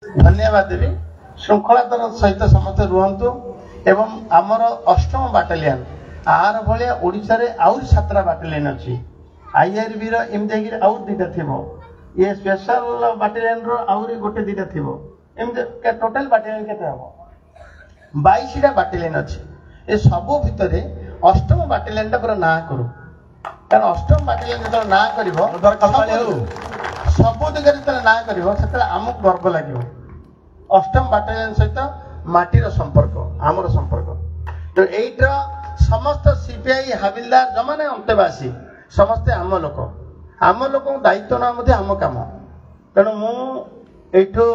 धन्यवाद देवी श्रृंखलातर सहित समस्त रुहतु एवं आमर 8म बाटालियन आर भाया ओडिशा रे आउर 7टा बाटालियन अच्छी आईआरबी एमती आउ 2टा थी ये स्पेशल बाटालियन आउरी गोटे 2टा थी एमती टोटाल बाटालियन केते हम 22टा बाटालियन अच्छी ये सबू भितर 8म बाटालियन पूरा ना करूँ कारण 8म बाटालियन जो ना कर सब दिगरे ना कर आमको गर्व लगे 8म बाटालियन सहित माटीर संपर्क आमर संपर्क तो यहीटर समस्त सीपीआई हाविलदार जो मैंने अंतेवासी समस्ते आम लोक दायित्व ना आम कम तेणु मुठू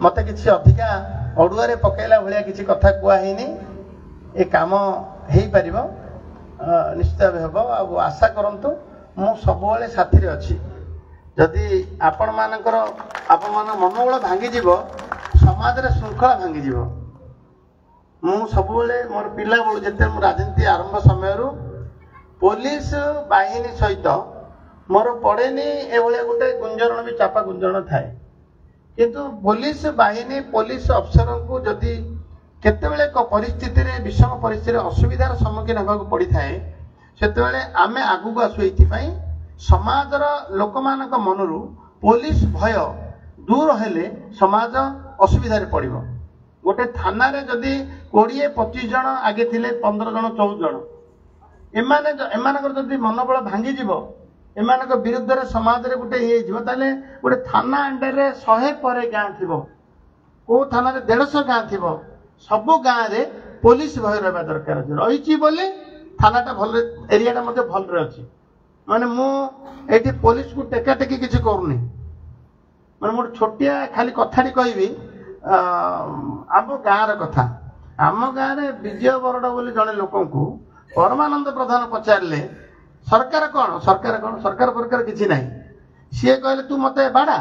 मत कि अधिका अड़ुआ पकईला भाया किसी कथा कहनी ये कम हो पार निश्चित भाव आ आशा करंतु मु सब साथी अच्छी जदि आपण मानकर आपण मान मनोबल भांगी समाज रे श्रृंखला भांगी मु सब मोर पिला बल जिते राजनीति आरंभ समय पुलिस बाहिनी सहित मोर पड़ेनी एभलिया गोटे गुंजरण भी चापा गुंजरण थाए किंतु पुलिस बाहिनी पुलिस अफसर को जदि केतेबेले परिस्थिति रे विषम परिस्थिति असुविधार सम्मुखीन होगा पड़ी थाए सेतेबेले आमे आगु आसु एथिपाई समाजर लोक मानक मनरु पुलिस भय दूर हेले समाज असुविधा पड़ो गोटे थाना रे जदि 20-25 जन आगे थिले 15 जन 14 जन एमानकर जदि मनोबल भांगी एमानक विरुद्ध रे समाज रे गोटे ताले गोटे थाना अंडर रे 100 पर गाँ थिबो को थाना रे 150 गाँ थिबो सब गाँ रे पुलिस भय रहबा दरकार रही बोले थानाटा भल एरियाटा मते भल रे अछि माने मु एठी पुलिस को टेका टेकी किछि करूनी माने मोर छोटिया खाली कथाटी कहबी आम गाँव कथा आम गाँव में विजय बरड़ा बोली जड़े लोक परमानंद प्रधान पचारे सरकार कौन सरकार प्रकार किसी ना सी कहले तू मत बाड़ा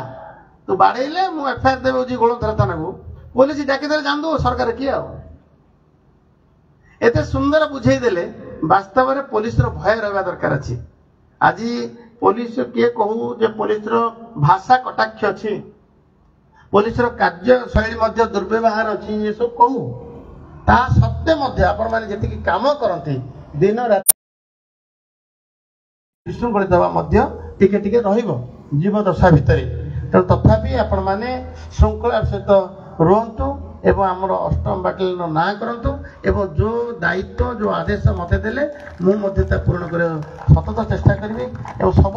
तू बाड़े मु एफआईआर देवी गोलधरा थाना को पुलिस डाकिदे जान सरकार किए एत सुंदर बुझेदेले वास्तव में पुलिस भय रहा दरकार अच्छी आज पुलिस किए कहू जे पुलिस भाषा कटाक्ष अच्छी पुलिस कार्यशैली दुर्व्यवहार अच्छी ये सब कहू ता सत्वे आपण मैंने जी कम करती दिन रात विशृंखलित टिके टिके जीव दशा भितर तेणु तथापि आपण मैंने श्रृंखला सहित रुहतु एवं आमर 8म बाटालियन ना करंतु एवं जो दायित्व जो आदेश मते देले मुझे पूर्ण कर सतत चेष्टा करी एवं सब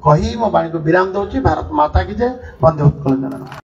कही मो वाणी को विराम दूसरी। भारत माता की जय। वंदे उत्कल जननी।